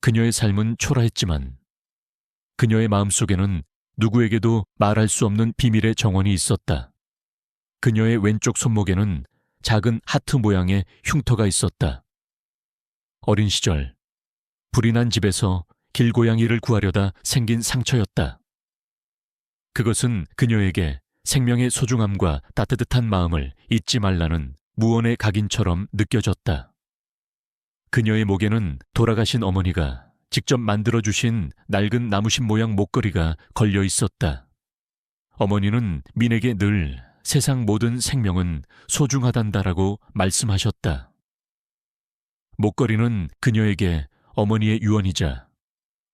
그녀의 삶은 초라했지만 그녀의 마음속에는 누구에게도 말할 수 없는 비밀의 정원이 있었다. 그녀의 왼쪽 손목에는 작은 하트 모양의 흉터가 있었다. 어린 시절 불이 난 집에서 길고양이를 구하려다 생긴 상처였다. 그것은 그녀에게 생명의 소중함과 따뜻한 마음을 잊지 말라는 무언의 각인처럼 느껴졌다. 그녀의 목에는 돌아가신 어머니가 직접 만들어주신 낡은 나무신 모양 목걸이가 걸려 있었다. 어머니는 민에게 늘 세상 모든 생명은 소중하단다라고 말씀하셨다. 목걸이는 그녀에게 어머니의 유언이자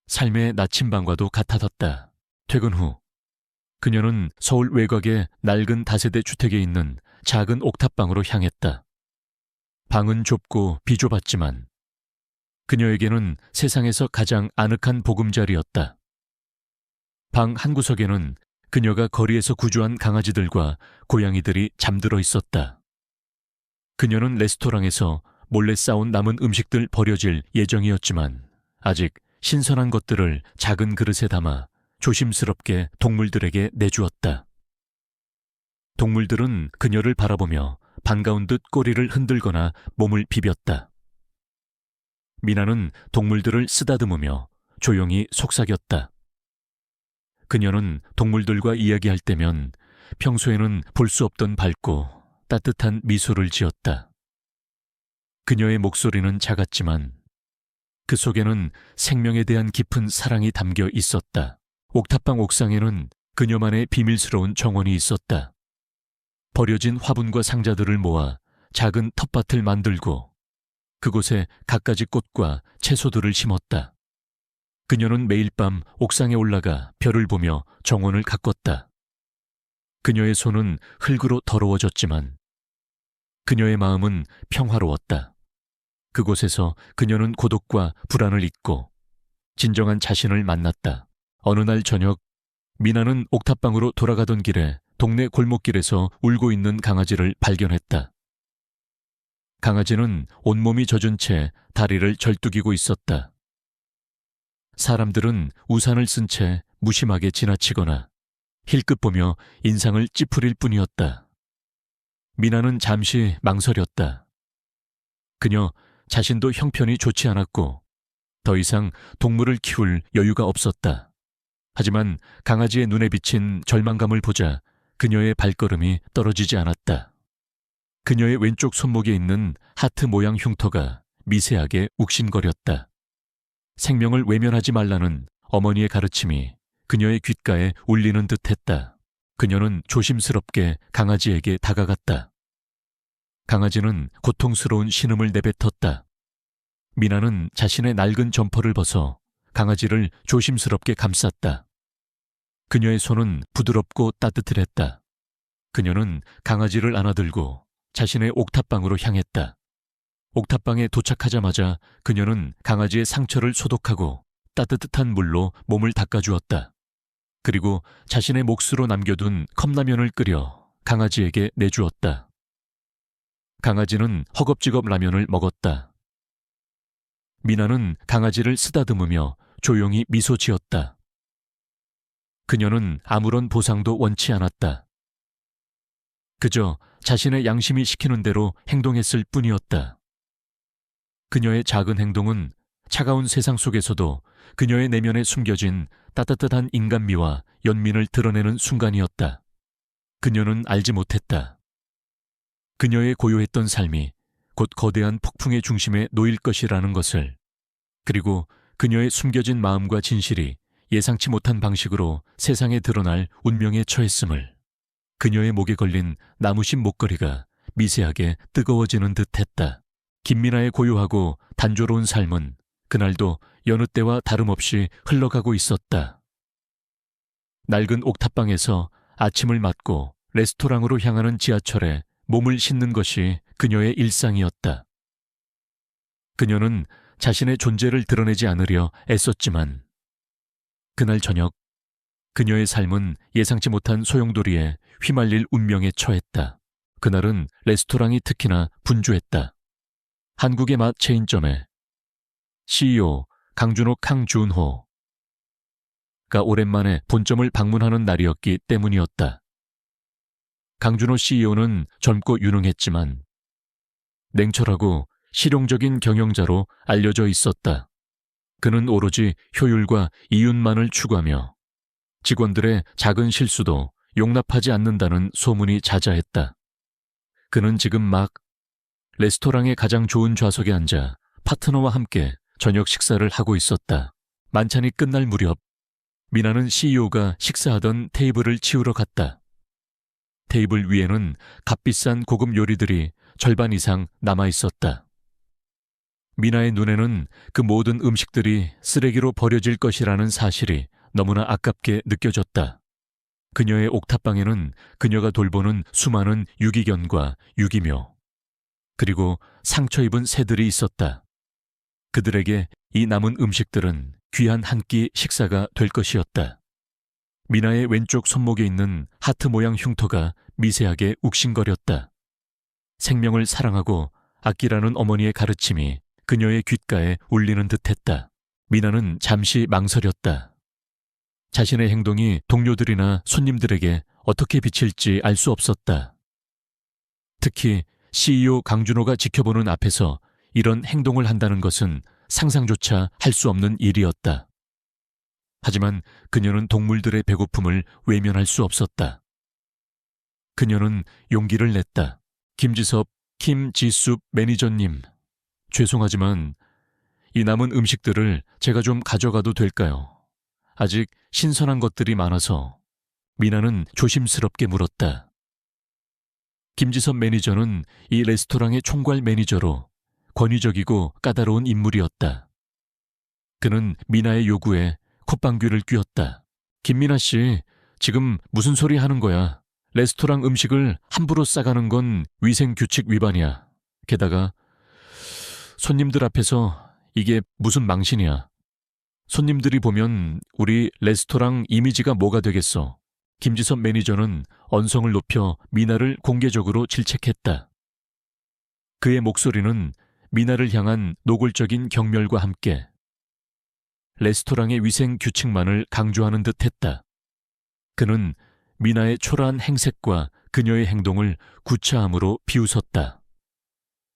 삶의 나침반과도 같아졌다. 퇴근 후 그녀는 서울 외곽의 낡은 다세대 주택에 있는 작은 옥탑방으로 향했다. 방은 좁고 비좁았지만 그녀에게는 세상에서 가장 아늑한 보금자리였다. 방 한구석에는 그녀가 거리에서 구조한 강아지들과 고양이들이 잠들어 있었다. 그녀는 레스토랑에서 몰래 싸온 남은 음식들 버려질 예정이었지만 아직 신선한 것들을 작은 그릇에 담아 조심스럽게 동물들에게 내주었다. 동물들은 그녀를 바라보며 반가운 듯 꼬리를 흔들거나 몸을 비볐다. 미나는 동물들을 쓰다듬으며 조용히 속삭였다. 그녀는 동물들과 이야기할 때면 평소에는 볼 수 없던 밝고 따뜻한 미소를 지었다. 그녀의 목소리는 작았지만 그 속에는 생명에 대한 깊은 사랑이 담겨 있었다. 옥탑방 옥상에는 그녀만의 비밀스러운 정원이 있었다. 버려진 화분과 상자들을 모아 작은 텃밭을 만들고 그곳에 갖가지 꽃과 채소들을 심었다. 그녀는 매일 밤 옥상에 올라가 별을 보며 정원을 가꿨다. 그녀의 손은 흙으로 더러워졌지만 그녀의 마음은 평화로웠다. 그곳에서 그녀는 고독과 불안을 잊고 진정한 자신을 만났다. 어느 날 저녁, 미나는 옥탑방으로 돌아가던 길에 동네 골목길에서 울고 있는 강아지를 발견했다. 강아지는 온몸이 젖은 채 다리를 절뚝이고 있었다. 사람들은 우산을 쓴 채 무심하게 지나치거나 힐끗 보며 인상을 찌푸릴 뿐이었다. 미나는 잠시 망설였다. 그녀 자신도 형편이 좋지 않았고 더 이상 동물을 키울 여유가 없었다. 하지만 강아지의 눈에 비친 절망감을 보자 그녀의 발걸음이 떨어지지 않았다. 그녀의 왼쪽 손목에 있는 하트 모양 흉터가 미세하게 욱신거렸다. 생명을 외면하지 말라는 어머니의 가르침이 그녀의 귓가에 울리는 듯했다. 그녀는 조심스럽게 강아지에게 다가갔다. 강아지는 고통스러운 신음을 내뱉었다. 미나는 자신의 낡은 점퍼를 벗어 강아지를 조심스럽게 감쌌다. 그녀의 손은 부드럽고 따뜻했다. 그녀는 강아지를 안아들고 자신의 옥탑방으로 향했다. 옥탑방에 도착하자마자 그녀는 강아지의 상처를 소독하고 따뜻한 물로 몸을 닦아주었다. 그리고 자신의 몫으로 남겨둔 컵라면을 끓여 강아지에게 내주었다. 강아지는 허겁지겁 라면을 먹었다. 미나는 강아지를 쓰다듬으며 조용히 미소 지었다. 그녀는 아무런 보상도 원치 않았다. 그저 자신의 양심이 시키는 대로 행동했을 뿐이었다. 그녀의 작은 행동은 차가운 세상 속에서도 그녀의 내면에 숨겨진 따뜻한 인간미와 연민을 드러내는 순간이었다. 그녀는 알지 못했다. 그녀의 고요했던 삶이 곧 거대한 폭풍의 중심에 놓일 것이라는 것을, 그리고 그녀의 숨겨진 마음과 진실이 예상치 못한 방식으로 세상에 드러날 운명에 처했음을. 그녀의 목에 걸린 나무신 목걸이가 미세하게 뜨거워지는 듯했다. 김미나의 고요하고 단조로운 삶은 그날도 여느 때와 다름없이 흘러가고 있었다. 낡은 옥탑방에서 아침을 맞고 레스토랑으로 향하는 지하철에 몸을 싣는 것이 그녀의 일상이었다. 그녀는 자신의 존재를 드러내지 않으려 애썼지만 그날 저녁 그녀의 삶은 예상치 못한 소용돌이에 휘말릴 운명에 처했다. 그날은 레스토랑이 특히나 분주했다. 한국의 맛 체인점에 CEO 강준호 강준호가 오랜만에 본점을 방문하는 날이었기 때문이었다. 강준호 CEO는 젊고 유능했지만 냉철하고 실용적인 경영자로 알려져 있었다. 그는 오로지 효율과 이윤만을 추구하며 직원들의 작은 실수도 용납하지 않는다는 소문이 자자했다. 그는 지금 막 레스토랑의 가장 좋은 좌석에 앉아 파트너와 함께 저녁 식사를 하고 있었다. 만찬이 끝날 무렵 미나는 CEO가 식사하던 테이블을 치우러 갔다. 테이블 위에는 값비싼 고급 요리들이 절반 이상 남아 있었다. 미나의 눈에는 그 모든 음식들이 쓰레기로 버려질 것이라는 사실이 너무나 아깝게 느껴졌다. 그녀의 옥탑방에는 그녀가 돌보는 수많은 유기견과 유기묘, 그리고 상처 입은 새들이 있었다. 그들에게 이 남은 음식들은 귀한 한 끼 식사가 될 것이었다. 미나의 왼쪽 손목에 있는 하트 모양 흉터가 미세하게 욱신거렸다. 생명을 사랑하고 아끼라는 어머니의 가르침이 그녀의 귓가에 울리는 듯했다. 미나는 잠시 망설였다. 자신의 행동이 동료들이나 손님들에게 어떻게 비칠지 알 수 없었다. 특히 CEO 강준호가 지켜보는 앞에서 이런 행동을 한다는 것은 상상조차 할 수 없는 일이었다. 하지만 그녀는 동물들의 배고픔을 외면할 수 없었다. 그녀는 용기를 냈다. 김지섭, 김지숙 매니저님, 죄송하지만 이 남은 음식들을 제가 좀 가져가도 될까요? 아직 신선한 것들이 많아서. 미나는 조심스럽게 물었다. 김지섭 매니저는 이 레스토랑의 총괄 매니저로 권위적이고 까다로운 인물이었다. 그는 미나의 요구에 콧방귀를 뀌었다. 김미나 씨, 지금 무슨 소리 하는 거야? 레스토랑 음식을 함부로 싸가는 건 위생규칙 위반이야. 게다가 손님들 앞에서 이게 무슨 망신이야. 손님들이 보면 우리 레스토랑 이미지가 뭐가 되겠어. 김지섭 매니저는 언성을 높여 미나를 공개적으로 질책했다. 그의 목소리는 미나를 향한 노골적인 경멸과 함께 레스토랑의 위생 규칙만을 강조하는 듯했다. 그는 미나의 초라한 행색과 그녀의 행동을 구차함으로 비웃었다.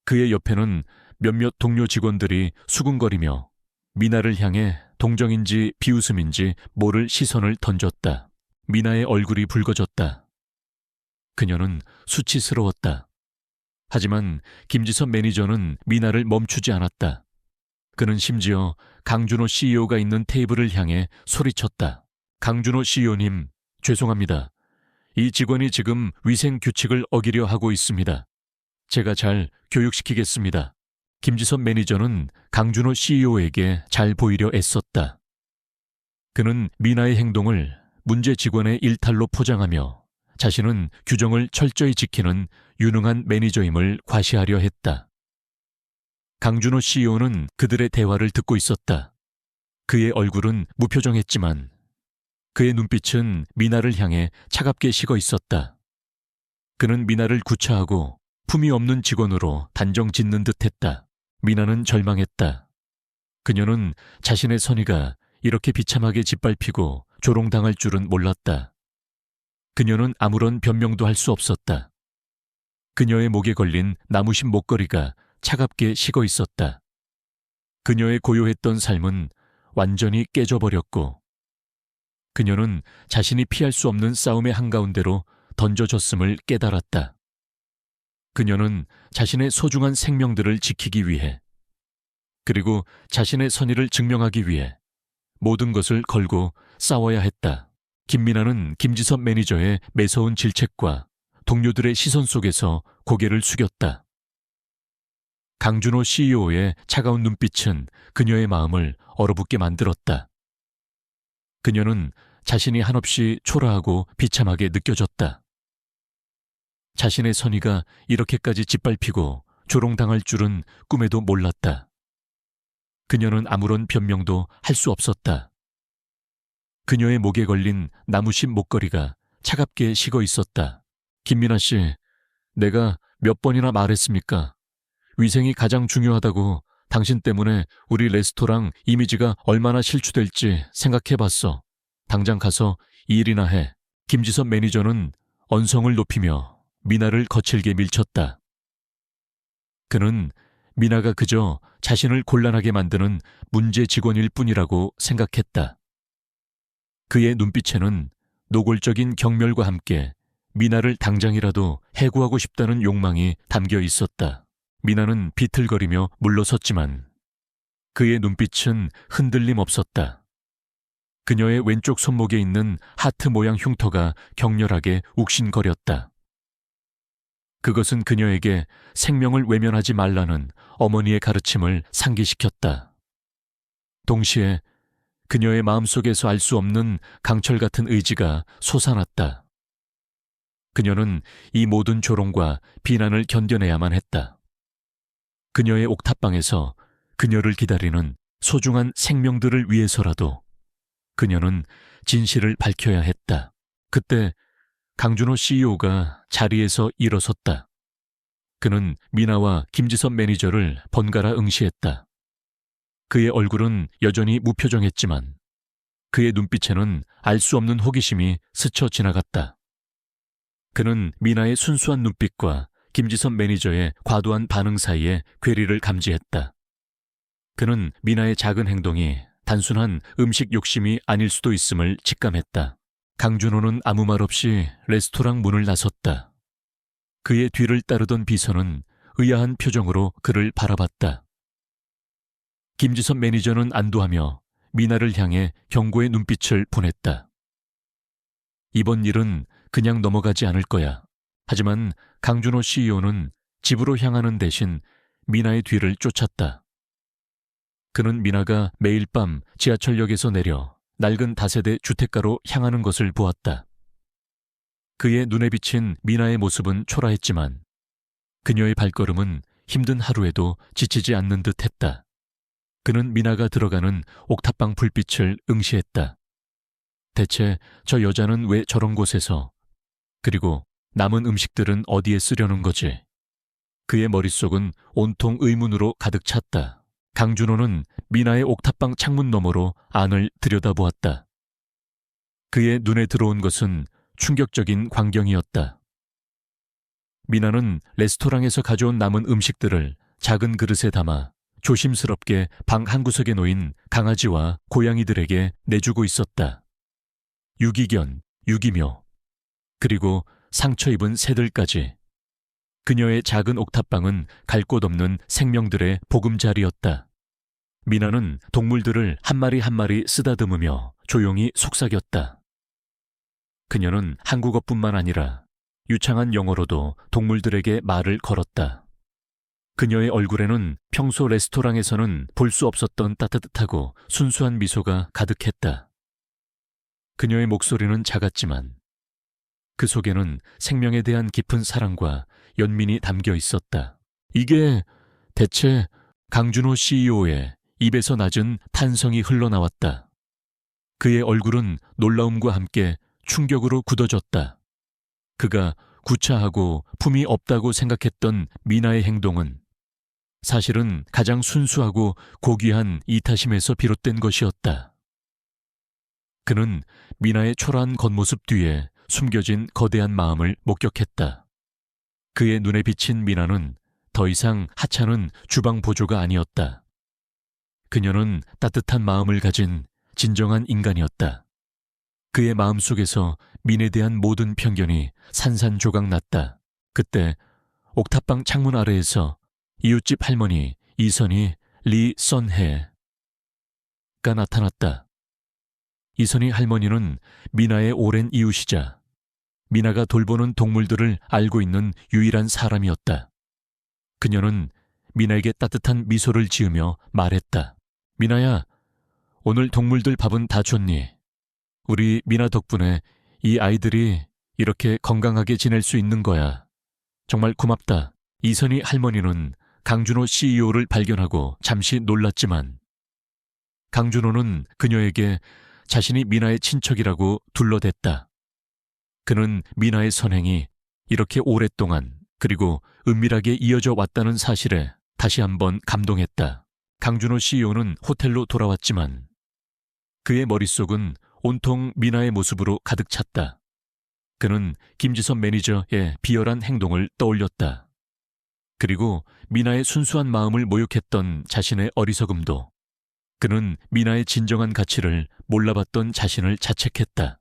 그의 옆에는 몇몇 동료 직원들이 수군거리며 미나를 향해 동정인지 비웃음인지 모를 시선을 던졌다. 미나의 얼굴이 붉어졌다. 그녀는 수치스러웠다. 하지만 김지섭 매니저는 미나를 멈추지 않았다. 그는 심지어 강준호 CEO가 있는 테이블을 향해 소리쳤다. 강준호 CEO님, 죄송합니다. 이 직원이 지금 위생 규칙을 어기려 하고 있습니다. 제가 잘 교육시키겠습니다. 김지섭 매니저는 강준호 CEO에게 잘 보이려 애썼다. 그는 미나의 행동을 문제 직원의 일탈로 포장하며 자신은 규정을 철저히 지키는 유능한 매니저임을 과시하려 했다. 강준호 CEO는 그들의 대화를 듣고 있었다. 그의 얼굴은 무표정했지만 그의 눈빛은 미나를 향해 차갑게 식어 있었다. 그는 미나를 구차하고 품위 없는 직원으로 단정 짓는 듯했다. 미나는 절망했다. 그녀는 자신의 선의가 이렇게 비참하게 짓밟히고 조롱당할 줄은 몰랐다. 그녀는 아무런 변명도 할 수 없었다. 그녀의 목에 걸린 나무신 목걸이가 차갑게 식어 있었다. 그녀의 고요했던 삶은 완전히 깨져버렸고 그녀는 자신이 피할 수 없는 싸움의 한가운데로 던져졌음을 깨달았다. 그녀는 자신의 소중한 생명들을 지키기 위해 그리고 자신의 선의를 증명하기 위해 모든 것을 걸고 싸워야 했다. 김미나는 김지섭 매니저의 매서운 질책과 동료들의 시선 속에서 고개를 숙였다. 강준호 CEO의 차가운 눈빛은 그녀의 마음을 얼어붙게 만들었다. 그녀는 자신이 한없이 초라하고 비참하게 느껴졌다. 자신의 선의가 이렇게까지 짓밟히고 조롱당할 줄은 꿈에도 몰랐다. 그녀는 아무런 변명도 할 수 없었다. 그녀의 목에 걸린 나무신 목걸이가 차갑게 식어 있었다. 김미나 씨, 내가 몇 번이나 말했습니까? 위생이 가장 중요하다고 당신 때문에 우리 레스토랑 이미지가 얼마나 실추될지 생각해봤어. 당장 가서 일이나 해. 김지선 매니저는 언성을 높이며 미나를 거칠게 밀쳤다. 그는 미나가 그저 자신을 곤란하게 만드는 문제 직원일 뿐이라고 생각했다. 그의 눈빛에는 노골적인 경멸과 함께 미나를 당장이라도 해고하고 싶다는 욕망이 담겨 있었다. 미나는 비틀거리며 물러섰지만 그의 눈빛은 흔들림 없었다. 그녀의 왼쪽 손목에 있는 하트 모양 흉터가 격렬하게 욱신거렸다. 그것은 그녀에게 생명을 외면하지 말라는 어머니의 가르침을 상기시켰다. 동시에 그녀의 마음속에서 알 수 없는 강철 같은 의지가 솟아났다. 그녀는 이 모든 조롱과 비난을 견뎌내야만 했다. 그녀의 옥탑방에서 그녀를 기다리는 소중한 생명들을 위해서라도 그녀는 진실을 밝혀야 했다. 그때 강준호 CEO가 자리에서 일어섰다. 그는 미나와 김지선 매니저를 번갈아 응시했다. 그의 얼굴은 여전히 무표정했지만 그의 눈빛에는 알 수 없는 호기심이 스쳐 지나갔다. 그는 미나의 순수한 눈빛과 김지선 매니저의 과도한 반응 사이에 괴리를 감지했다. 그는 미나의 작은 행동이 단순한 음식 욕심이 아닐 수도 있음을 직감했다. 강준호는 아무 말 없이 레스토랑 문을 나섰다. 그의 뒤를 따르던 비서는 의아한 표정으로 그를 바라봤다. 김지선 매니저는 안도하며 미나를 향해 경고의 눈빛을 보냈다. 이번 일은 그냥 넘어가지 않을 거야. 하지만 강준호 CEO는 집으로 향하는 대신 미나의 뒤를 쫓았다. 그는 미나가 매일 밤 지하철역에서 내려 낡은 다세대 주택가로 향하는 것을 보았다. 그의 눈에 비친 미나의 모습은 초라했지만 그녀의 발걸음은 힘든 하루에도 지치지 않는 듯 했다. 그는 미나가 들어가는 옥탑방 불빛을 응시했다. 대체 저 여자는 왜 저런 곳에서, 그리고 남은 음식들은 어디에 쓰려는 거지? 그의 머릿속은 온통 의문으로 가득 찼다. 강준호는 미나의 옥탑방 창문 너머로 안을 들여다보았다. 그의 눈에 들어온 것은 충격적인 광경이었다. 미나는 레스토랑에서 가져온 남은 음식들을 작은 그릇에 담아 조심스럽게 방 한구석에 놓인 강아지와 고양이들에게 내주고 있었다. 유기견, 유기묘, 그리고 상처 입은 새들까지. 그녀의 작은 옥탑방은 갈 곳 없는 생명들의 보금자리였다. 미나는 동물들을 한 마리 한 마리 쓰다듬으며 조용히 속삭였다. 그녀는 한국어뿐만 아니라 유창한 영어로도 동물들에게 말을 걸었다. 그녀의 얼굴에는 평소 레스토랑에서는 볼 수 없었던 따뜻하고 순수한 미소가 가득했다. 그녀의 목소리는 작았지만 그 속에는 생명에 대한 깊은 사랑과 연민이 담겨 있었다. 이게 대체 강준호 CEO의 입에서 낮은 탄성이 흘러나왔다. 그의 얼굴은 놀라움과 함께 충격으로 굳어졌다. 그가 구차하고 품이 없다고 생각했던 미나의 행동은 사실은 가장 순수하고 고귀한 이타심에서 비롯된 것이었다. 그는 미나의 초라한 겉모습 뒤에 숨겨진 거대한 마음을 목격했다. 그의 눈에 비친 미나는 더 이상 하찮은 주방 보조가 아니었다. 그녀는 따뜻한 마음을 가진 진정한 인간이었다. 그의 마음속에서 민에 대한 모든 편견이 산산조각 났다. 그때 옥탑방 창문 아래에서 이웃집 할머니 이선희 리 선해가 나타났다. 이선희 할머니는 미나의 오랜 이웃이자 미나가 돌보는 동물들을 알고 있는 유일한 사람이었다. 그녀는 미나에게 따뜻한 미소를 지으며 말했다. 미나야, 오늘 동물들 밥은 다 줬니? 우리 미나 덕분에 이 아이들이 이렇게 건강하게 지낼 수 있는 거야. 정말 고맙다. 이선희 할머니는 강준호 CEO를 발견하고 잠시 놀랐지만 강준호는 그녀에게 자신이 미나의 친척이라고 둘러댔다. 그는 미나의 선행이 이렇게 오랫동안 그리고 은밀하게 이어져 왔다는 사실에 다시 한번 감동했다. 강준호 CEO는 호텔로 돌아왔지만 그의 머릿속은 온통 미나의 모습으로 가득 찼다. 그는 김지섭 매니저의 비열한 행동을 떠올렸다. 그리고 미나의 순수한 마음을 모욕했던 자신의 어리석음도, 그는 미나의 진정한 가치를 몰라봤던 자신을 자책했다.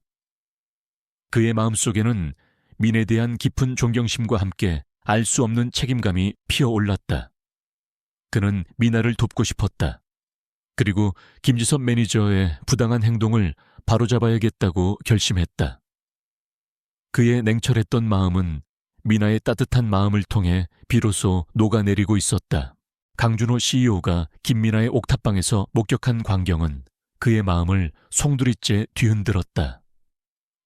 그의 마음속에는 민에 대한 깊은 존경심과 함께 알 수 없는 책임감이 피어올랐다. 그는 미나를 돕고 싶었다. 그리고 김지섭 매니저의 부당한 행동을 바로잡아야겠다고 결심했다. 그의 냉철했던 마음은 미나의 따뜻한 마음을 통해 비로소 녹아내리고 있었다. 강준호 CEO가 김미나의 옥탑방에서 목격한 광경은 그의 마음을 송두리째 뒤흔들었다.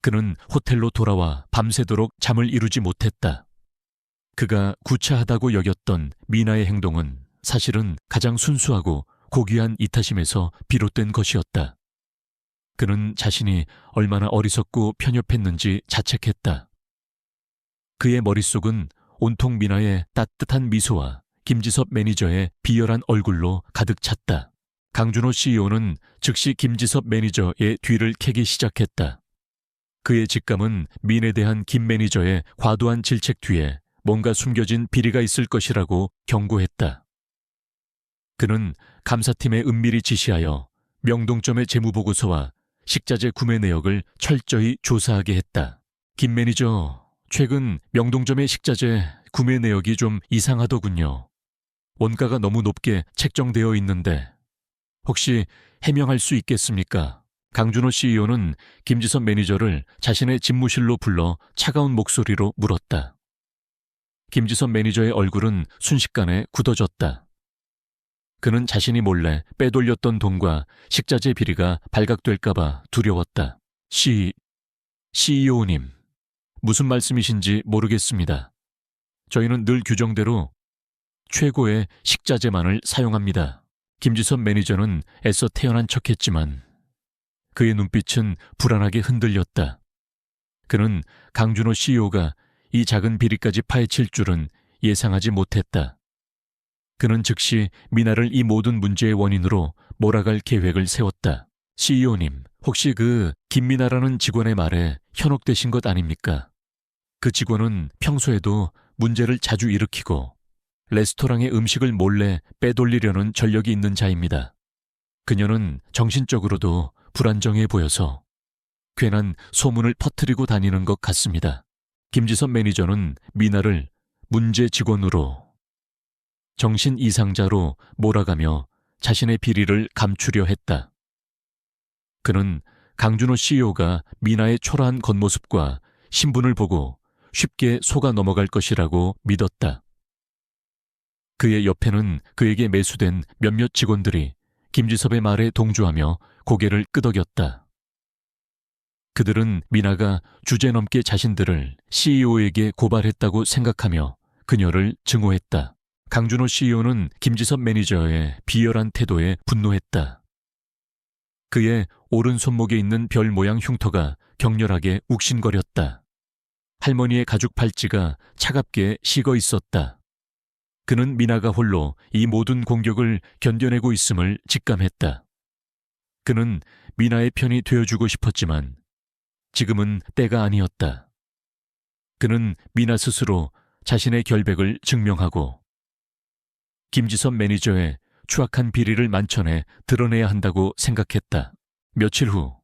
그는 호텔로 돌아와 밤새도록 잠을 이루지 못했다. 그가 구차하다고 여겼던 미나의 행동은 사실은 가장 순수하고 고귀한 이타심에서 비롯된 것이었다. 그는 자신이 얼마나 어리석고 편협했는지 자책했다. 그의 머릿속은 온통 미나의 따뜻한 미소와 김지섭 매니저의 비열한 얼굴로 가득 찼다. 강준호 CEO는 즉시 김지섭 매니저의 뒤를 캐기 시작했다. 그의 직감은 민에 대한 김 매니저의 과도한 질책 뒤에 뭔가 숨겨진 비리가 있을 것이라고 경고했다. 그는 감사팀에 은밀히 지시하여 명동점의 재무보고서와 식자재 구매 내역을 철저히 조사하게 했다. 김 매니저, 최근 명동점의 식자재 구매 내역이 좀 이상하더군요. 원가가 너무 높게 책정되어 있는데 혹시 해명할 수 있겠습니까? 강준호 CEO는 김지섭 매니저를 자신의 집무실로 불러 차가운 목소리로 물었다. 김지섭 매니저의 얼굴은 순식간에 굳어졌다. 그는 자신이 몰래 빼돌렸던 돈과 식자재 비리가 발각될까봐 두려웠다. CEO님, 무슨 말씀이신지 모르겠습니다. 저희는 늘 규정대로 최고의 식자재만을 사용합니다. 김지섭 매니저는 애써 태연한 척했지만 그의 눈빛은 불안하게 흔들렸다. 그는 강준호 CEO가 이 작은 비리까지 파헤칠 줄은 예상하지 못했다. 그는 즉시 미나를 이 모든 문제의 원인으로 몰아갈 계획을 세웠다. CEO님, 혹시 그 김미나라는 직원의 말에 현혹되신 것 아닙니까? 그 직원은 평소에도 문제를 자주 일으키고 레스토랑의 음식을 몰래 빼돌리려는 전력이 있는 자입니다. 그녀는 정신적으로도 불안정해 보여서 괜한 소문을 퍼뜨리고 다니는 것 같습니다. 김지섭 매니저는 미나를 문제 직원으로, 정신 이상자로 몰아가며 자신의 비리를 감추려 했다. 그는 강준호 CEO가 미나의 초라한 겉모습과 신분을 보고 쉽게 속아 넘어갈 것이라고 믿었다. 그의 옆에는 그에게 매수된 몇몇 직원들이 김지섭의 말에 동조하며 고개를 끄덕였다. 그들은 미나가 주제넘게 자신들을 CEO에게 고발했다고 생각하며 그녀를 증오했다. 강준호 CEO는 김지섭 매니저의 비열한 태도에 분노했다. 그의 오른손목에 있는 별 모양 흉터가 격렬하게 욱신거렸다. 할머니의 가죽 팔찌가 차갑게 식어 있었다. 그는 미나가 홀로 이 모든 공격을 견뎌내고 있음을 직감했다. 그는 미나의 편이 되어주고 싶었지만 지금은 때가 아니었다. 그는 미나 스스로 자신의 결백을 증명하고 김지섭 매니저의 추악한 비리를 만천에 드러내야 한다고 생각했다. 며칠 후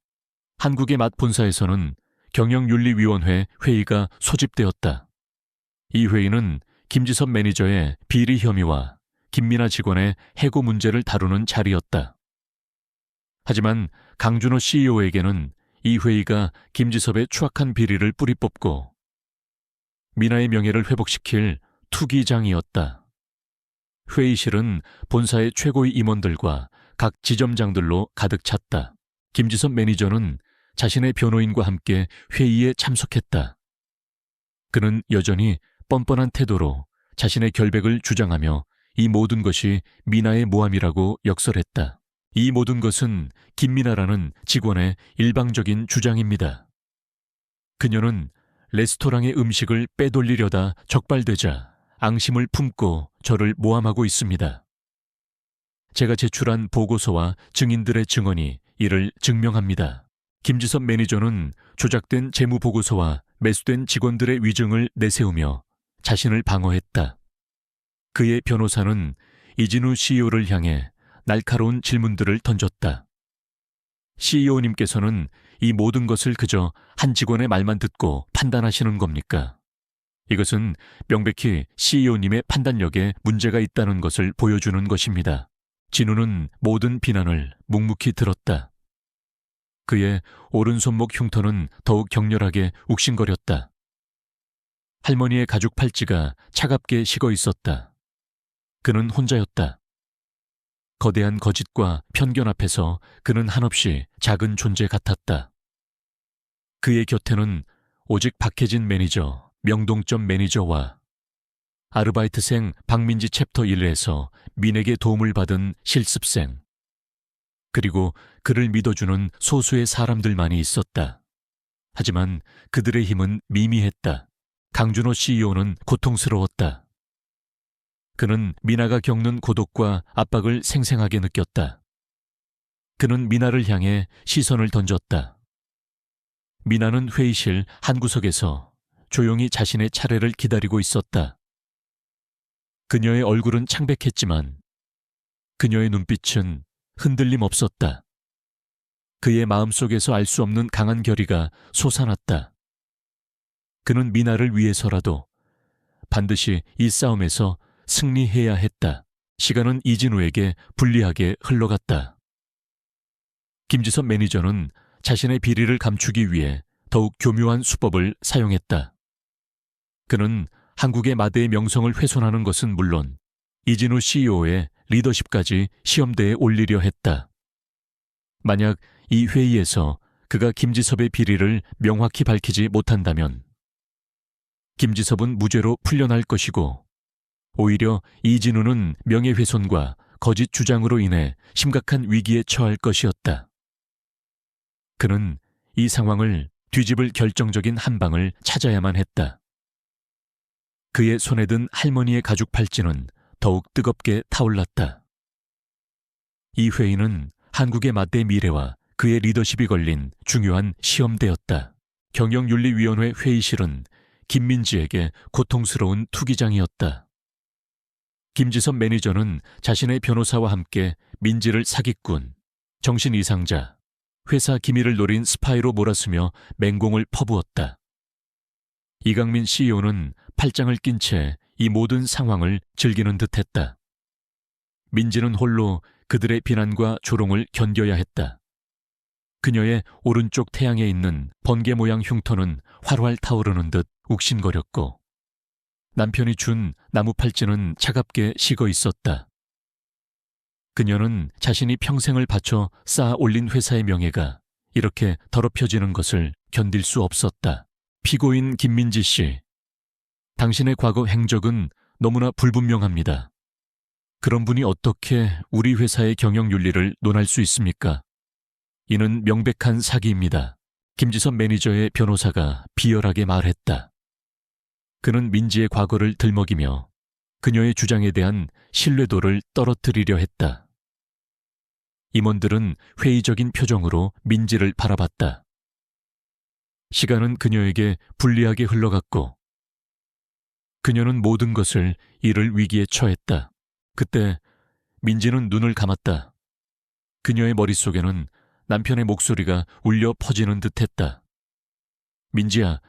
한국의 맛 본사에서는 경영윤리위원회 회의가 소집되었다. 이 회의는 김지섭 매니저의 비리 혐의와 김미나 직원의 해고 문제를 다루는 자리였다. 하지만 강준호 CEO에게는 이 회의가 김지섭의 추악한 비리를 뿌리 뽑고 미나의 명예를 회복시킬 투기장이었다. 회의실은 본사의 최고의 임원들과 각 지점장들로 가득 찼다. 김지섭 매니저는 자신의 변호인과 함께 회의에 참석했다. 그는 여전히 뻔뻔한 태도로 자신의 결백을 주장하며 이 모든 것이 미나의 모함이라고 역설했다. 이 모든 것은 김미나라는 직원의 일방적인 주장입니다. 그녀는 레스토랑의 음식을 빼돌리려다 적발되자 앙심을 품고 저를 모함하고 있습니다. 제가 제출한 보고서와 증인들의 증언이 이를 증명합니다. 김지섭 매니저는 조작된 재무보고서와 매수된 직원들의 위증을 내세우며 자신을 방어했다. 그의 변호사는 이진우 CEO를 향해 날카로운 질문들을 던졌다. CEO님께서는 이 모든 것을 그저 한 직원의 말만 듣고 판단하시는 겁니까? 이것은 명백히 CEO님의 판단력에 문제가 있다는 것을 보여주는 것입니다. 진우는 모든 비난을 묵묵히 들었다. 그의 오른손목 흉터는 더욱 격렬하게 욱신거렸다. 할머니의 가죽 팔찌가 차갑게 식어 있었다. 그는 혼자였다. 거대한 거짓과 편견 앞에서 그는 한없이 작은 존재 같았다. 그의 곁에는 오직 박혜진 매니저, 명동점 매니저와 아르바이트생 박민지 챕터 1에서 민에게 도움을 받은 실습생, 그리고 그를 믿어주는 소수의 사람들만이 있었다. 하지만 그들의 힘은 미미했다. 강준호 CEO는 고통스러웠다. 그는 미나가 겪는 고독과 압박을 생생하게 느꼈다. 그는 미나를 향해 시선을 던졌다. 미나는 회의실 한 구석에서 조용히 자신의 차례를 기다리고 있었다. 그녀의 얼굴은 창백했지만 그녀의 눈빛은 흔들림 없었다. 그의 마음속에서 알 수 없는 강한 결의가 솟아났다. 그는 미나를 위해서라도 반드시 이 싸움에서 승리해야 했다. 시간은 이진우에게 불리하게 흘러갔다. 김지섭 매니저는 자신의 비리를 감추기 위해 더욱 교묘한 수법을 사용했다. 그는 한국의 마대의 명성을 훼손하는 것은 물론 이진우 CEO의 리더십까지 시험대에 올리려 했다. 만약 이 회의에서 그가 김지섭의 비리를 명확히 밝히지 못한다면 김지섭은 무죄로 풀려날 것이고 오히려 이진우는 명예훼손과 거짓 주장으로 인해 심각한 위기에 처할 것이었다. 그는 이 상황을 뒤집을 결정적인 한 방을 찾아야만 했다. 그의 손에 든 할머니의 가죽 팔찌는 더욱 뜨겁게 타올랐다. 이 회의는 한국의 맞대 미래와 그의 리더십이 걸린 중요한 시험대였다. 경영윤리위원회 회의실은 김민지에게 고통스러운 투기장이었다. 김지섭 매니저는 자신의 변호사와 함께 민지를 사기꾼, 정신 이상자, 회사 기밀을 노린 스파이로 몰아쓰며 맹공을 퍼부었다. 이강민 CEO는 팔짱을 낀 채 이 모든 상황을 즐기는 듯했다. 민지는 홀로 그들의 비난과 조롱을 견뎌야 했다. 그녀의 오른쪽 태양에 있는 번개 모양 흉터는 활활 타오르는 듯 욱신거렸고 남편이 준 나무 팔찌는 차갑게 식어 있었다. 그녀는 자신이 평생을 바쳐 쌓아 올린 회사의 명예가 이렇게 더럽혀지는 것을 견딜 수 없었다. 피고인 김민지 씨, 당신의 과거 행적은 너무나 불분명합니다. 그런 분이 어떻게 우리 회사의 경영윤리를 논할 수 있습니까? 이는 명백한 사기입니다. 김지섭 매니저의 변호사가 비열하게 말했다. 그는 민지의 과거를 들먹이며 그녀의 주장에 대한 신뢰도를 떨어뜨리려 했다. 임원들은 회의적인 표정으로 민지를 바라봤다. 시간은 그녀에게 불리하게 흘러갔고 그녀는 모든 것을 잃을 위기에 처했다. 그때 민지는 눈을 감았다. 그녀의 머릿속에는 남편의 목소리가 울려 퍼지는 듯했다. 민지야,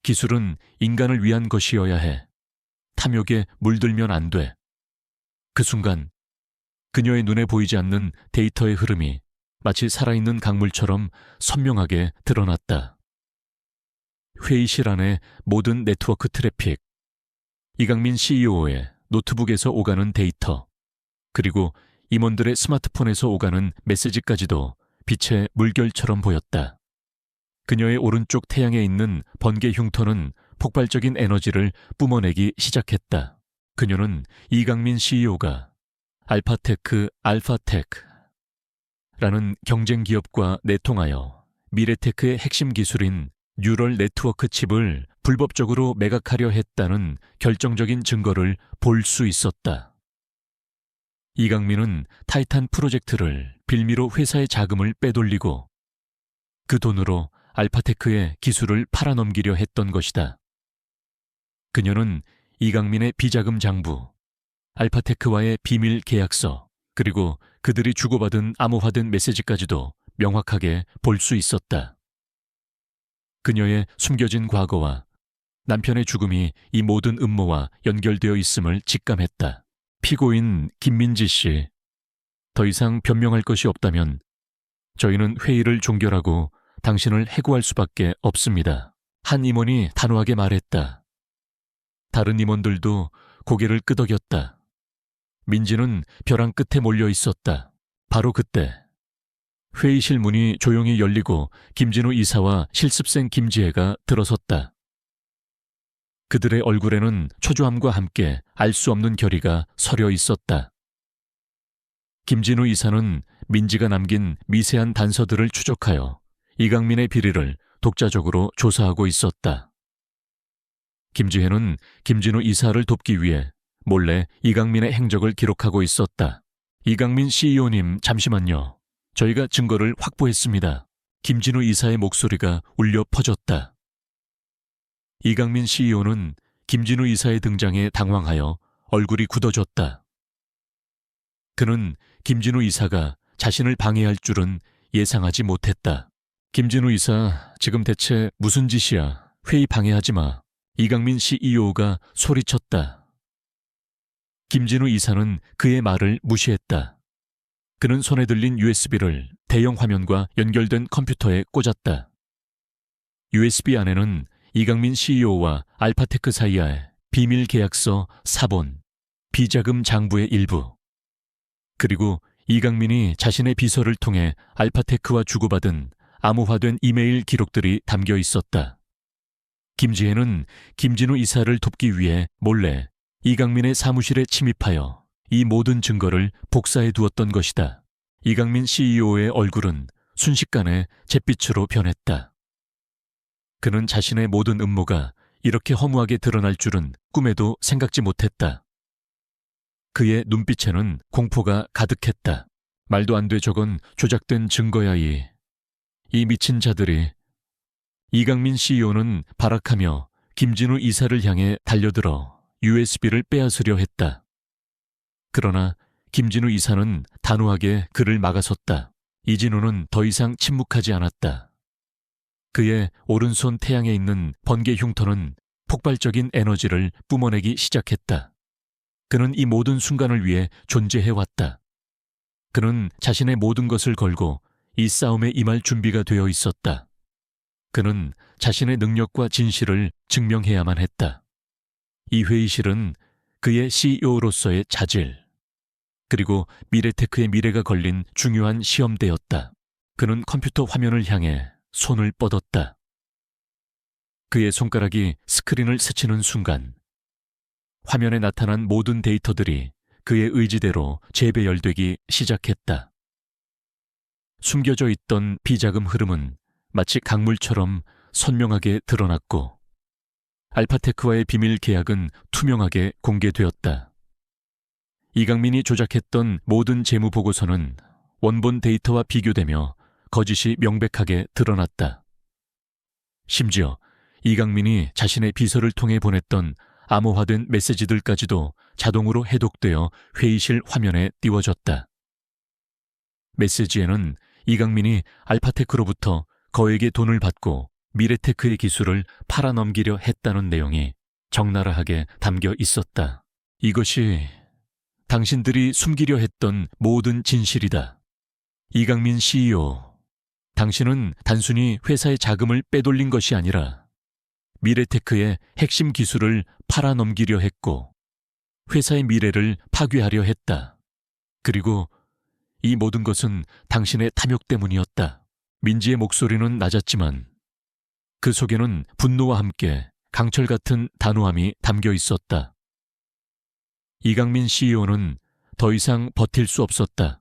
기술은 인간을 위한 것이어야 해. 탐욕에 물들면 안 돼. 그 순간 그녀의 눈에 보이지 않는 데이터의 흐름이 마치 살아있는 강물처럼 선명하게 드러났다. 회의실 안의 모든 네트워크 트래픽, 이강민 CEO의 노트북에서 오가는 데이터, 그리고 임원들의 스마트폰에서 오가는 메시지까지도 빛의 물결처럼 보였다. 그녀의 오른쪽 태양에 있는 번개 흉터는 폭발적인 에너지를 뿜어내기 시작했다. 그녀는 이강민 CEO가 알파테크 알파텍라는 경쟁 기업과 내통하여 미래테크의 핵심 기술인 뉴럴 네트워크 칩을 불법적으로 매각하려 했다는 결정적인 증거를 볼 수 있었다. 이강민은 타이탄 프로젝트를 빌미로 회사의 자금을 빼돌리고 그 돈으로 알파테크의 기술을 팔아넘기려 했던 것이다. 그녀는 이강민의 비자금 장부, 알파테크와의 비밀 계약서, 그리고 그들이 주고받은 암호화된 메시지까지도 명확하게 볼 수 있었다. 그녀의 숨겨진 과거와 남편의 죽음이 이 모든 음모와 연결되어 있음을 직감했다. 피고인 김민지 씨, 더 이상 변명할 것이 없다면 저희는 회의를 종결하고 당신을 해고할 수밖에 없습니다. 한 임원이 단호하게 말했다. 다른 임원들도 고개를 끄덕였다. 민지는 벼랑 끝에 몰려 있었다. 바로 그때 회의실 문이 조용히 열리고 김진우 이사와 실습생 김지혜가 들어섰다. 그들의 얼굴에는 초조함과 함께 알 수 없는 결의가 서려 있었다. 김진우 이사는 민지가 남긴 미세한 단서들을 추적하여 이강민의 비리를 독자적으로 조사하고 있었다. 김지혜는 김진우 이사를 돕기 위해 몰래 이강민의 행적을 기록하고 있었다. 이강민 CEO님, 잠시만요. 저희가 증거를 확보했습니다. 김진우 이사의 목소리가 울려 퍼졌다. 이강민 CEO는 김진우 이사의 등장에 당황하여 얼굴이 굳어졌다. 그는 김진우 이사가 자신을 방해할 줄은 예상하지 못했다. 김진우 이사, 지금 대체 무슨 짓이야? 회의 방해하지 마. 이강민 CEO가 소리쳤다. 김진우 이사는 그의 말을 무시했다. 그는 손에 들린 USB를 대형 화면과 연결된 컴퓨터에 꽂았다. USB 안에는 이강민 CEO와 알파테크 사이의 비밀 계약서 사본, 비자금 장부의 일부, 그리고 이강민이 자신의 비서를 통해 알파테크와 주고받은 암호화된 이메일 기록들이 담겨 있었다. 김지혜는 김진우 이사를 돕기 위해 몰래 이강민의 사무실에 침입하여 이 모든 증거를 복사해 두었던 것이다. 이강민 CEO의 얼굴은 순식간에 잿빛으로 변했다. 그는 자신의 모든 음모가 이렇게 허무하게 드러날 줄은 꿈에도 생각지 못했다. 그의 눈빛에는 공포가 가득했다. 말도 안 돼, 저건 조작된 증거야. 이 미친 자들이. 이강민 CEO는 발악하며 김진우 이사를 향해 달려들어 USB를 빼앗으려 했다. 그러나 김진우 이사는 단호하게 그를 막아섰다. 이진우는 더 이상 침묵하지 않았다. 그의 오른손 태양에 있는 번개 흉터는 폭발적인 에너지를 뿜어내기 시작했다. 그는 이 모든 순간을 위해 존재해왔다. 그는 자신의 모든 것을 걸고 이 싸움에 임할 준비가 되어 있었다. 그는 자신의 능력과 진실을 증명해야만 했다. 이 회의실은 그의 CEO로서의 자질, 그리고 미래테크의 미래가 걸린 중요한 시험대였다. 그는 컴퓨터 화면을 향해 손을 뻗었다. 그의 손가락이 스크린을 스치는 순간 화면에 나타난 모든 데이터들이 그의 의지대로 재배열되기 시작했다. 숨겨져 있던 비자금 흐름은 마치 강물처럼 선명하게 드러났고 알파테크와의 비밀 계약은 투명하게 공개되었다. 이강민이 조작했던 모든 재무 보고서는 원본 데이터와 비교되며 거짓이 명백하게 드러났다. 심지어 이강민이 자신의 비서를 통해 보냈던 암호화된 메시지들까지도 자동으로 해독되어 회의실 화면에 띄워졌다. 메시지에는 이강민이 알파테크로부터 거액의 돈을 받고 미래테크의 기술을 팔아넘기려 했다는 내용이 적나라하게 담겨 있었다. 이것이 당신들이 숨기려 했던 모든 진실이다. 이강민 CEO, 당신은 단순히 회사의 자금을 빼돌린 것이 아니라 미래테크의 핵심 기술을 팔아넘기려 했고 회사의 미래를 파괴하려 했다. 그리고 이 모든 것은 당신의 탐욕 때문이었다. 민지의 목소리는 낮았지만 그 속에는 분노와 함께 강철 같은 단호함이 담겨 있었다. 이강민 CEO는 더 이상 버틸 수 없었다.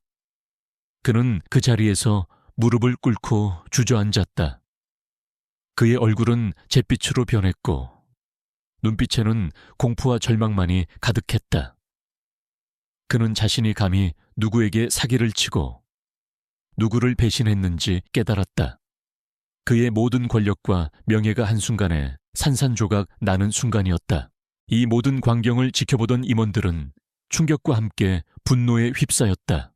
그는 그 자리에서 무릎을 꿇고 주저앉았다. 그의 얼굴은 잿빛으로 변했고 눈빛에는 공포와 절망만이 가득했다. 그는 자신이 감히 누구에게 사기를 치고 누구를 배신했는지 깨달았다. 그의 모든 권력과 명예가 한순간에 산산조각 나는 순간이었다. 이 모든 광경을 지켜보던 임원들은 충격과 함께 분노에 휩싸였다.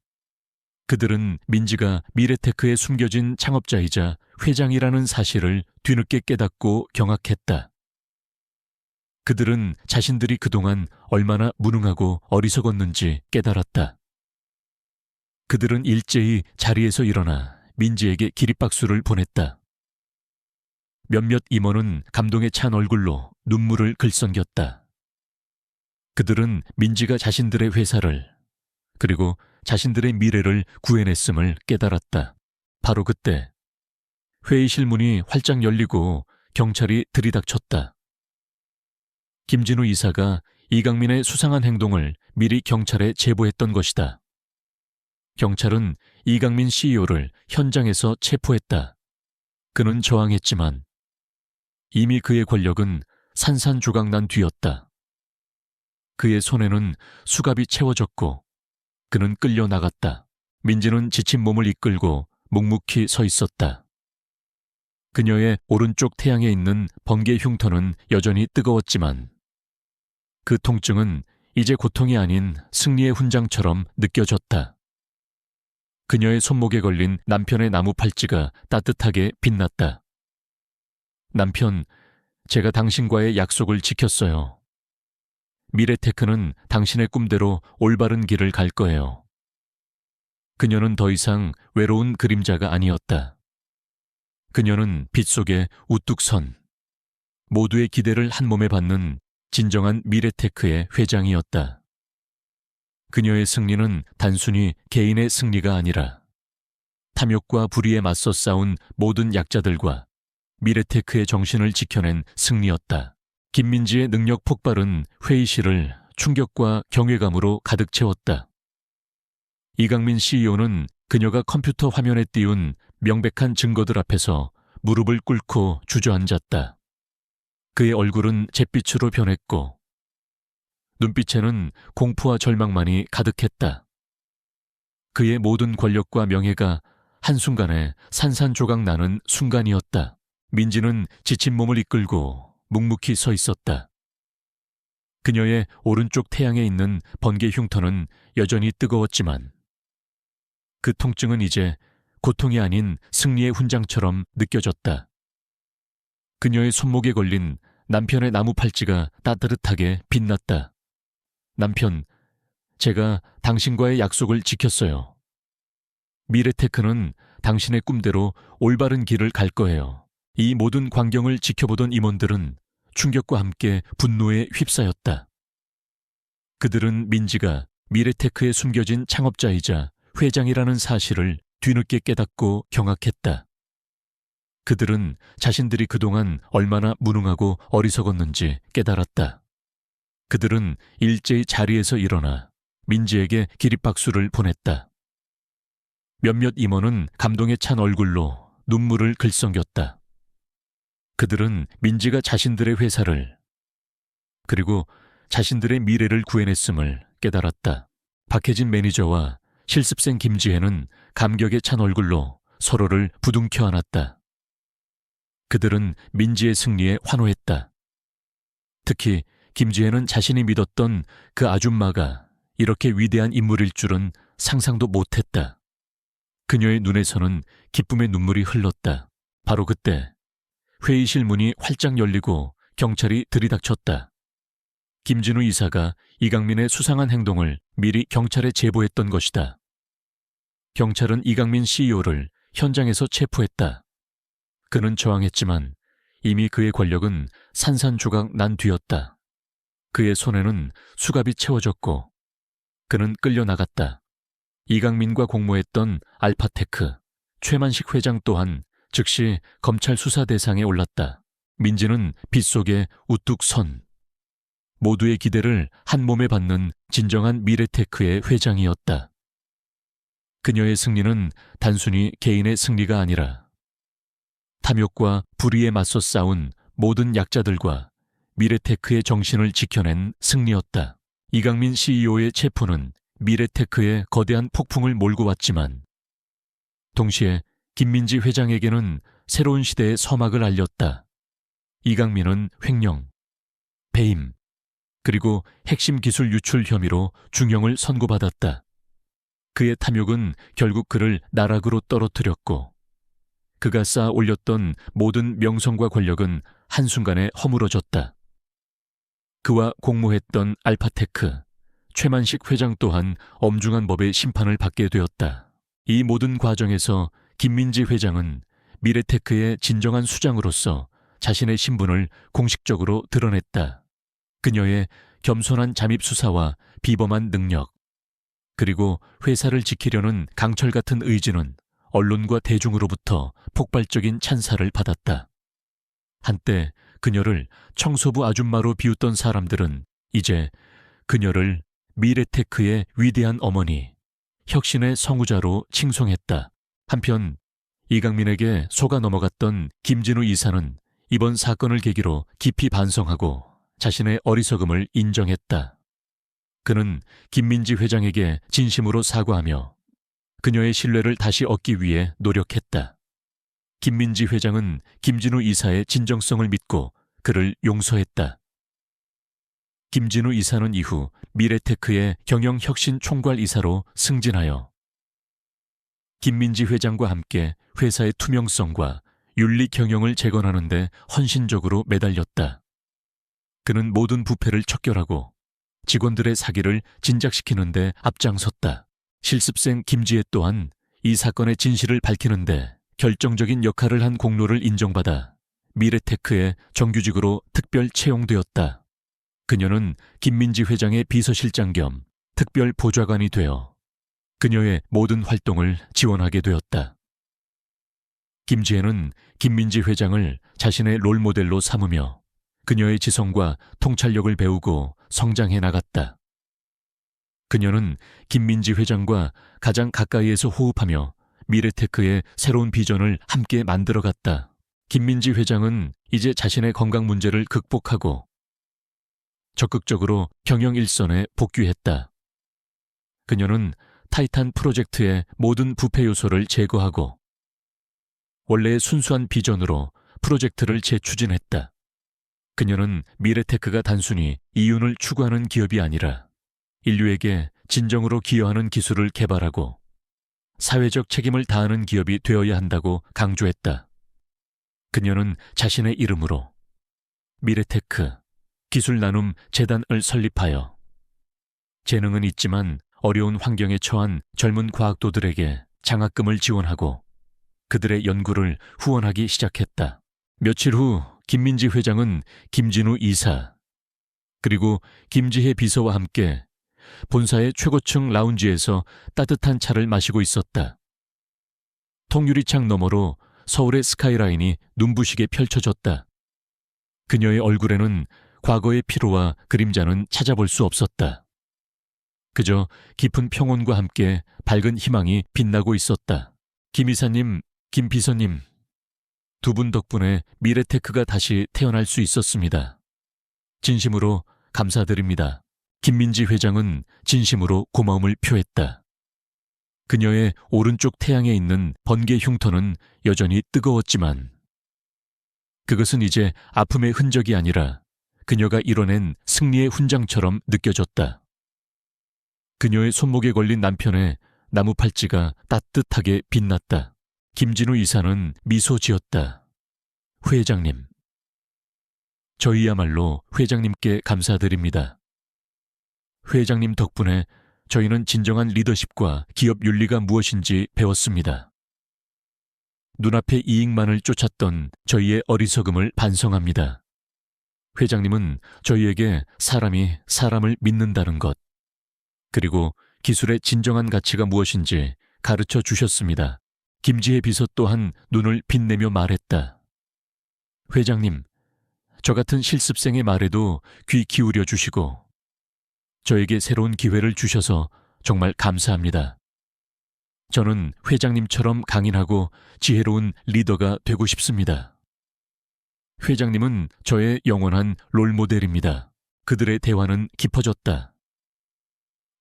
그들은 민지가 미래테크에 숨겨진 창업자이자 회장이라는 사실을 뒤늦게 깨닫고 경악했다. 그들은 자신들이 그동안 얼마나 무능하고 어리석었는지 깨달았다. 그들은 일제히 자리에서 일어나 민지에게 기립박수를 보냈다. 몇몇 임원은 감동에 찬 얼굴로 눈물을 글썽겼다. 그들은 민지가 자신들의 회사를 그리고 자신들의 미래를 구해냈음을 깨달았다. 바로 그때 회의실 문이 활짝 열리고 경찰이 들이닥쳤다. 김진우 이사가 이강민의 수상한 행동을 미리 경찰에 제보했던 것이다. 경찰은 이강민 CEO를 현장에서 체포했다. 그는 저항했지만 이미 그의 권력은 산산조각난 뒤였다. 그의 손에는 수갑이 채워졌고 그는 끌려 나갔다. 민지는 지친 몸을 이끌고 묵묵히 서 있었다. 그녀의 오른쪽 태양에 있는 번개 흉터는 여전히 뜨거웠지만 그 통증은 이제 고통이 아닌 승리의 훈장처럼 느껴졌다. 그녀의 손목에 걸린 남편의 나무 팔찌가 따뜻하게 빛났다. 남편, 제가 당신과의 약속을 지켰어요. 미래테크는 당신의 꿈대로 올바른 길을 갈 거예요. 그녀는 더 이상 외로운 그림자가 아니었다. 그녀는 빛 속에 우뚝 선, 모두의 기대를 한 몸에 받는 진정한 미래테크의 회장이었다. 그녀의 승리는 단순히 개인의 승리가 아니라 탐욕과 불의에 맞서 싸운 모든 약자들과 미래테크의 정신을 지켜낸 승리였다. 김민지의 능력 폭발은 회의실을 충격과 경외감으로 가득 채웠다. 이강민 CEO는 그녀가 컴퓨터 화면에 띄운 명백한 증거들 앞에서 무릎을 꿇고 주저앉았다. 그의 얼굴은 잿빛으로 변했고 눈빛에는 공포와 절망만이 가득했다. 그의 모든 권력과 명예가 한순간에 산산조각 나는 순간이었다. 민지는 지친 몸을 이끌고 묵묵히 서 있었다. 그녀의 오른쪽 태양에 있는 번개 흉터는 여전히 뜨거웠지만 그 통증은 이제 고통이 아닌 승리의 훈장처럼 느껴졌다. 그녀의 손목에 걸린 남편의 나무 팔찌가 따뜻하게 빛났다. 남편, 제가 당신과의 약속을 지켰어요. 미래테크는 당신의 꿈대로 올바른 길을 갈 거예요. 이 모든 광경을 지켜보던 임원들은 충격과 함께 분노에 휩싸였다. 그들은 민지가 미래테크에 숨겨진 창업자이자 회장이라는 사실을 뒤늦게 깨닫고 경악했다. 그들은 자신들이 그동안 얼마나 무능하고 어리석었는지 깨달았다. 그들은 일제히 자리에서 일어나 민지에게 기립박수를 보냈다. 몇몇 임원은 감동에 찬 얼굴로 눈물을 글썽겼다. 그들은 민지가 자신들의 회사를 그리고 자신들의 미래를 구해냈음을 깨달았다. 박혜진 매니저와 실습생 김지혜는 감격에 찬 얼굴로 서로를 부둥켜 안았다. 그들은 민지의 승리에 환호했다. 특히 김지혜는 자신이 믿었던 그 아줌마가 이렇게 위대한 인물일 줄은 상상도 못했다. 그녀의 눈에서는 기쁨의 눈물이 흘렀다. 바로 그때 회의실 문이 활짝 열리고 경찰이 들이닥쳤다. 김진우 이사가 이강민의 수상한 행동을 미리 경찰에 제보했던 것이다. 경찰은 이강민 CEO를 현장에서 체포했다. 그는 저항했지만 이미 그의 권력은 산산조각 난 뒤였다. 그의 손에는 수갑이 채워졌고 그는 끌려나갔다. 이강민과 공모했던 알파테크, 최만식 회장 또한 즉시 검찰 수사 대상에 올랐다. 민지는 빛 속에 우뚝 선, 모두의 기대를 한 몸에 받는 진정한 미래테크의 회장이었다. 그녀의 승리는 단순히 개인의 승리가 아니라 탐욕과 불의에 맞서 싸운 모든 약자들과 미래테크의 정신을 지켜낸 승리였다. 이강민 CEO의 체포는 미래테크에 거대한 폭풍을 몰고 왔지만 동시에 김민지 회장에게는 새로운 시대의 서막을 알렸다. 이강민은 횡령, 배임, 그리고 핵심 기술 유출 혐의로 중형을 선고받았다. 그의 탐욕은 결국 그를 나락으로 떨어뜨렸고 그가 쌓아 올렸던 모든 명성과 권력은 한순간에 허물어졌다. 그와 공모했던 알파테크, 최만식 회장 또한 엄중한 법의 심판을 받게 되었다. 이 모든 과정에서 김민지 회장은 미래테크의 진정한 수장으로서 자신의 신분을 공식적으로 드러냈다. 그녀의 겸손한 잠입 수사와 비범한 능력, 그리고 회사를 지키려는 강철 같은 의지는 언론과 대중으로부터 폭발적인 찬사를 받았다. 한때 그녀를 청소부 아줌마로 비웃던 사람들은 이제 그녀를 미래테크의 위대한 어머니, 혁신의 성우자로 칭송했다. 한편 이강민에게 속아 넘어갔던 김진우 이사는 이번 사건을 계기로 깊이 반성하고 자신의 어리석음을 인정했다. 그는 김민지 회장에게 진심으로 사과하며 그녀의 신뢰를 다시 얻기 위해 노력했다. 김민지 회장은 김진우 이사의 진정성을 믿고 그를 용서했다. 김진우 이사는 이후 미래테크의 경영혁신 총괄 이사로 승진하여 김민지 회장과 함께 회사의 투명성과 윤리 경영을 재건하는 데 헌신적으로 매달렸다. 그는 모든 부패를 척결하고 직원들의 사기를 진작시키는 데 앞장섰다. 실습생 김지혜 또한 이 사건의 진실을 밝히는 데 결정적인 역할을 한 공로를 인정받아 미래테크의 정규직으로 특별 채용되었다. 그녀는 김민지 회장의 비서실장 겸 특별 보좌관이 되어 그녀의 모든 활동을 지원하게 되었다. 김지혜는 김민지 회장을 자신의 롤모델로 삼으며 그녀의 지성과 통찰력을 배우고 성장해 나갔다. 그녀는 김민지 회장과 가장 가까이에서 호흡하며 미래테크의 새로운 비전을 함께 만들어갔다. 김민지 회장은 이제 자신의 건강 문제를 극복하고 적극적으로 경영 일선에 복귀했다. 그녀는 타이탄 프로젝트의 모든 부패 요소를 제거하고 원래의 순수한 비전으로 프로젝트를 재추진했다. 그녀는 미래테크가 단순히 이윤을 추구하는 기업이 아니라 인류에게 진정으로 기여하는 기술을 개발하고 사회적 책임을 다하는 기업이 되어야 한다고 강조했다. 그녀는 자신의 이름으로 미래테크 기술 나눔 재단을 설립하여 재능은 있지만 어려운 환경에 처한 젊은 과학도들에게 장학금을 지원하고 그들의 연구를 후원하기 시작했다. 며칠 후 김민지 회장은 김진우 이사 그리고 김지혜 비서와 함께 본사의 최고층 라운지에서 따뜻한 차를 마시고 있었다. 통유리창 너머로 서울의 스카이라인이 눈부시게 펼쳐졌다. 그녀의 얼굴에는 과거의 피로와 그림자는 찾아볼 수 없었다. 그저 깊은 평온과 함께 밝은 희망이 빛나고 있었다. 김 이사님, 김 비서님, 두 분 덕분에 미래테크가 다시 태어날 수 있었습니다. 진심으로 감사드립니다. 김민지 회장은 진심으로 고마움을 표했다. 그녀의 오른쪽 태양에 있는 번개 흉터는 여전히 뜨거웠지만 그것은 이제 아픔의 흔적이 아니라 그녀가 이뤄낸 승리의 훈장처럼 느껴졌다. 그녀의 손목에 걸린 남편의 나무 팔찌가 따뜻하게 빛났다. 김진우 이사는 미소 지었다. 회장님, 저희야말로 회장님께 감사드립니다. 회장님 덕분에 저희는 진정한 리더십과 기업 윤리가 무엇인지 배웠습니다. 눈앞의 이익만을 쫓았던 저희의 어리석음을 반성합니다. 회장님은 저희에게 사람이 사람을 믿는다는 것, 그리고 기술의 진정한 가치가 무엇인지 가르쳐 주셨습니다. 김지혜 비서 또한 눈을 빛내며 말했다. 회장님, 저 같은 실습생의 말에도 귀 기울여 주시고 저에게 새로운 기회를 주셔서 정말 감사합니다. 저는 회장님처럼 강인하고 지혜로운 리더가 되고 싶습니다. 회장님은 저의 영원한 롤모델입니다. 그들의 대화는 깊어졌다.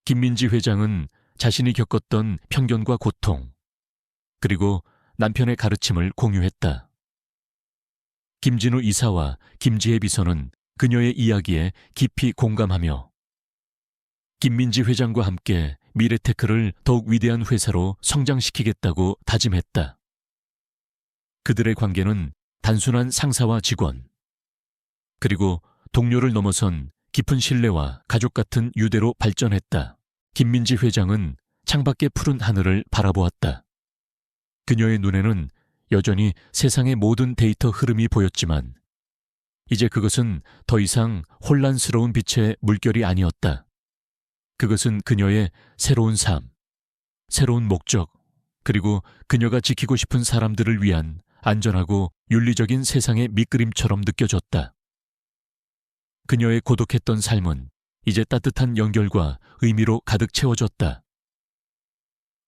김민지 회장은 자신이 겪었던 편견과 고통, 그리고 남편의 가르침을 공유했다. 김진우 이사와 김지혜 비서는 그녀의 이야기에 깊이 공감하며 김민지 회장과 함께 미래테크를 더욱 위대한 회사로 성장시키겠다고 다짐했다. 그들의 관계는 단순한 상사와 직원, 그리고 동료를 넘어선 깊은 신뢰와 가족 같은 유대로 발전했다. 김민지 회장은 창밖의 푸른 하늘을 바라보았다. 그녀의 눈에는 여전히 세상의 모든 데이터 흐름이 보였지만 이제 그것은 더 이상 혼란스러운 빛의 물결이 아니었다. 그것은 그녀의 새로운 삶, 새로운 목적, 그리고 그녀가 지키고 싶은 사람들을 위한 안전하고 윤리적인 세상의 밑그림처럼 느껴졌다. 그녀의 고독했던 삶은 이제 따뜻한 연결과 의미로 가득 채워졌다.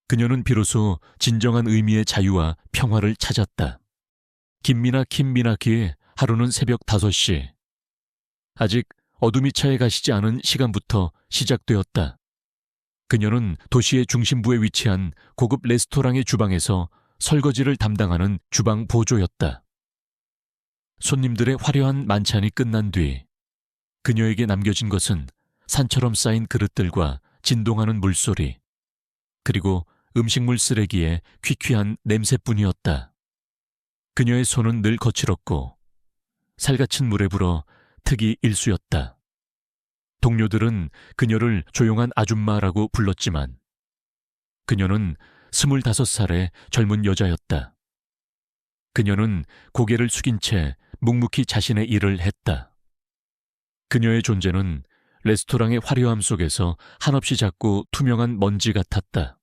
그녀는 비로소 진정한 의미의 자유와 평화를 찾았다. 김미나 킴미나키의 하루는 새벽 5시. 아직 어둠이 차에 가시지 않은 시간부터 시작되었다. 그녀는 도시의 중심부에 위치한 고급 레스토랑의 주방에서 설거지를 담당하는 주방 보조였다. 손님들의 화려한 만찬이 끝난 뒤 그녀에게 남겨진 것은 산처럼 쌓인 그릇들과 진동하는 물소리, 그리고 음식물 쓰레기의 퀴퀴한 냄새뿐이었다. 그녀의 손은 늘 거칠었고 살갗은 물에 불어 특이 일수였다. 동료들은 그녀를 조용한 아줌마라고 불렀지만 그녀는 25살의 젊은 여자였다. 그녀는 고개를 숙인 채 묵묵히 자신의 일을 했다. 그녀의 존재는 레스토랑의 화려함 속에서 한없이 작고 투명한 먼지 같았다.